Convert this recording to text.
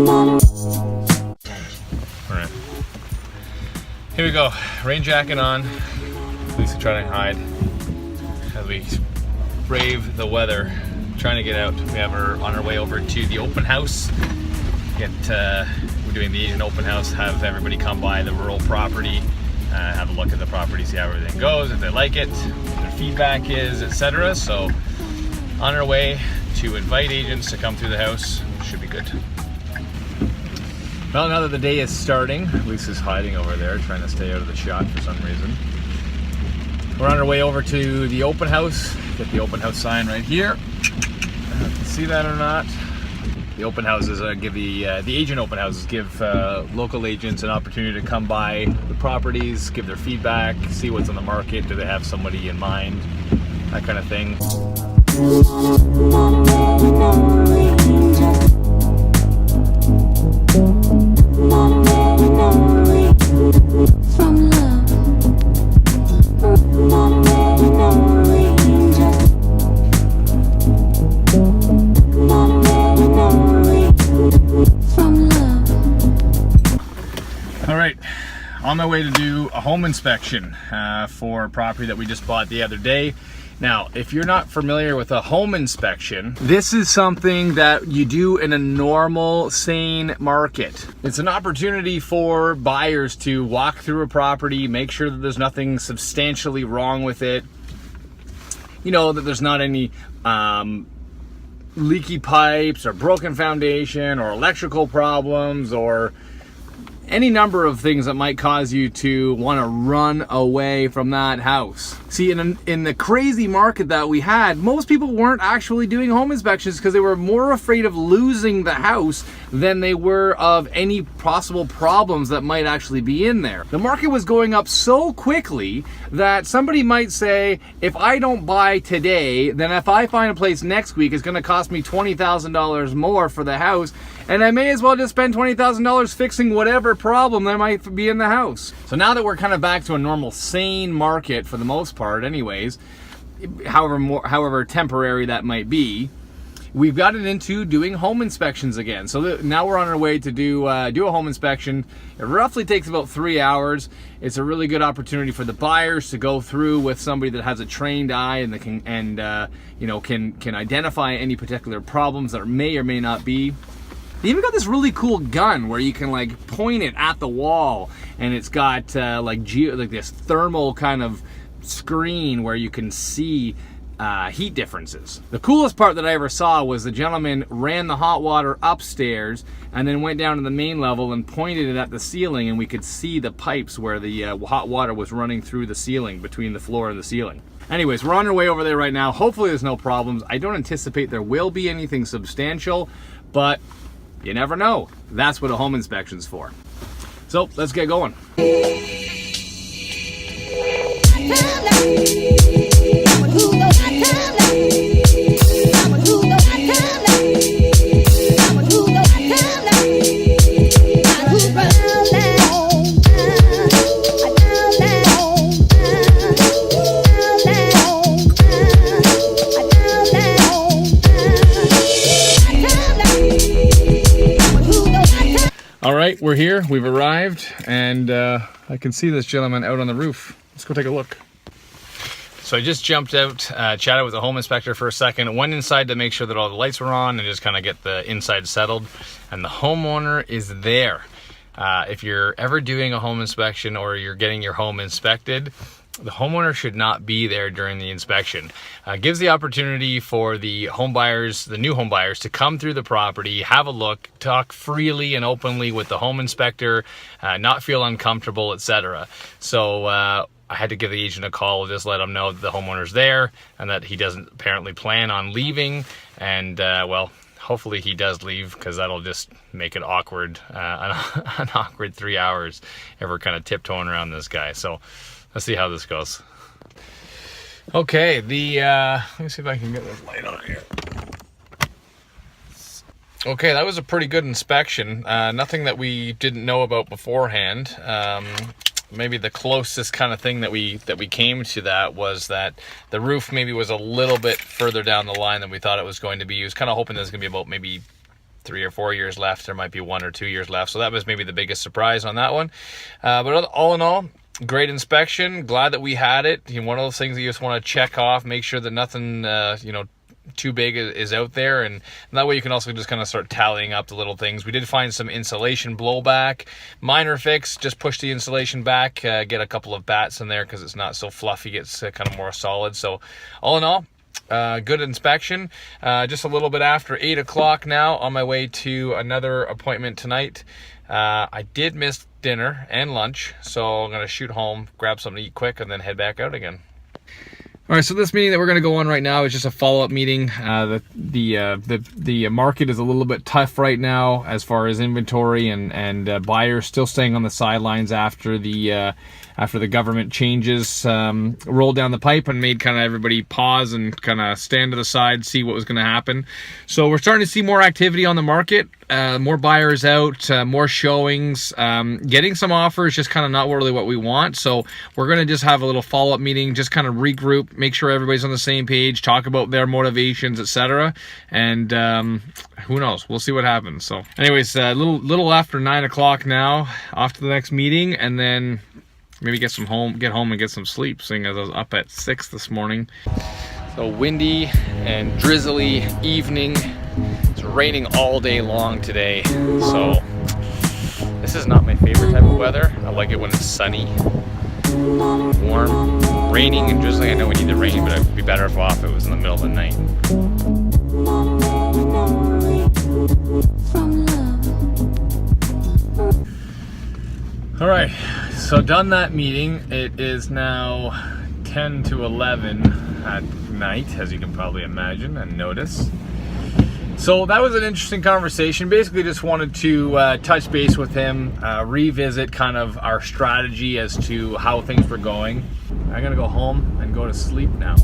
Alright. Here we go. Rain jacket on. Lisa trying to hide as we brave the weather. Trying to get out. We have her on our way over to the open house. We're doing the Asian open house. Have everybody come by the rural property, have a look at the property, see how everything goes, if they like it, what their feedback is, etc. So on our way to invite agents to come through the house. Should be good. Well, now that the day is starting, Lisa's hiding over there, trying to stay out of the shot for some reason. We're on our way over to the open house. Get the open house sign right here. See that or not? The open houses give the agent open houses give local agents an opportunity to come by the properties, give their feedback, see what's on the market, do they have somebody in mind, that kind of thing. All right, on my way to do a home inspection for a property that we just bought the other day. Now, if you're not familiar with a home inspection, this is something that you do in a normal, sane market. It's an opportunity for buyers to walk through a property, make sure that there's nothing substantially wrong with it. You know, that there's not any leaky pipes or broken foundation or electrical problems or any number of things that might cause you to want to run away from that house. See, in the crazy market that we had, most people weren't actually doing home inspections because they were more afraid of losing the house than they were of any possible problems that might actually be in there. The market was going up so quickly that somebody might say, if I don't buy today, then if I find a place next week, it's going to cost me $20,000 more for the house, and I may as well just spend $20,000 fixing whatever problem there might be in the house. So now that we're kind of back to a normal, sane market for the most part anyways, however temporary that might be, we've gotten into doing home inspections again. So now we're on our way to do a home inspection. It roughly takes about 3 hours. It's a really good opportunity for the buyers to go through with somebody that has a trained eye and can identify any particular problems that may or may not be. They even got this really cool gun where you can like point it at the wall, and it's got like this thermal kind of screen where you can see heat differences. The coolest part that I ever saw was the gentleman ran the hot water upstairs and then went down to the main level and pointed it at the ceiling, and we could see the pipes where the hot water was running through the ceiling, between the floor and the ceiling. Anyways, we're on our way over there right now. Hopefully there's no problems. I don't anticipate there will be anything substantial, but you never know. That's what a home inspection's for. So let's get going. All right, we're here, we've arrived, and I can see this gentleman out on the roof. Let's go take a look. So I just jumped out, chatted with the home inspector for a second, went inside to make sure that all the lights were on and just kind of get the inside settled, and the homeowner is there. If you're ever doing a home inspection or you're getting your home inspected, the homeowner should not be there during the inspection. Gives the opportunity for the home buyers, the new home buyers, to come through the property, have a look, talk freely and openly with the home inspector, not feel uncomfortable, etc. So I had to give the agent a call, just let him know that the homeowner's there and that he doesn't apparently plan on leaving. And well, hopefully he does leave, because that'll just make it awkward, an awkward 3 hours if we're kind of tiptoeing around this guy. So let's see how this goes. Okay, let me see if I can get this light on here. Okay, that was a pretty good inspection. Nothing that we didn't know about beforehand. Maybe the closest kind of thing that we came to that was that the roof maybe was a little bit further down the line than we thought it was going to be. He was kind of hoping it was going to be about maybe 3 or 4 years left. There might be 1 or 2 years left. So that was maybe the biggest surprise on that one. But all in all, great inspection. Glad that we had it. One of those things that you just want to check off, make sure that nothing, too big is out there, and that way you can also just kind of start tallying up the little things. We did find some insulation blowback, minor fix, just push the insulation back, get a couple of bats in there because it's not so fluffy, it's kind of more solid. So all in all, good inspection. Just a little bit after 8 o'clock now, on my way to another appointment tonight. I did miss dinner and lunch, so I'm gonna shoot home, grab something to eat quick, and then head back out again. All right, so this meeting that we're going to go on right now is just a follow-up meeting. The market is a little bit tough right now as far as inventory, and buyers still staying on the sidelines after the government changes rolled down the pipe and made kind of everybody pause and kind of stand to the side, see what was going to happen. So we're starting to see more activity on the market, more buyers out, more showings, getting some offers, just kind of not really what we want. So we're going to just have a little follow-up meeting, just kind of regroup, make sure everybody's on the same page, talk about their motivations, etc. And who knows, we'll see what happens. So anyways, a little after 9 o'clock now, off to the next meeting, and then maybe get home and get some sleep, seeing as I was up at 6 this morning. So windy and drizzly evening. It's raining all day long today. So this is not my favorite type of weather. I like it when it's sunny, warm. Raining and drizzling, I know we need the rain, but it would be better if it was in the middle of the night. All right, so done that meeting. It is now 10 to 11 at night, as you can probably imagine and notice. So that was an interesting conversation. Basically just wanted to touch base with him, revisit kind of our strategy as to how things were going. I'm gonna go home and go to sleep now.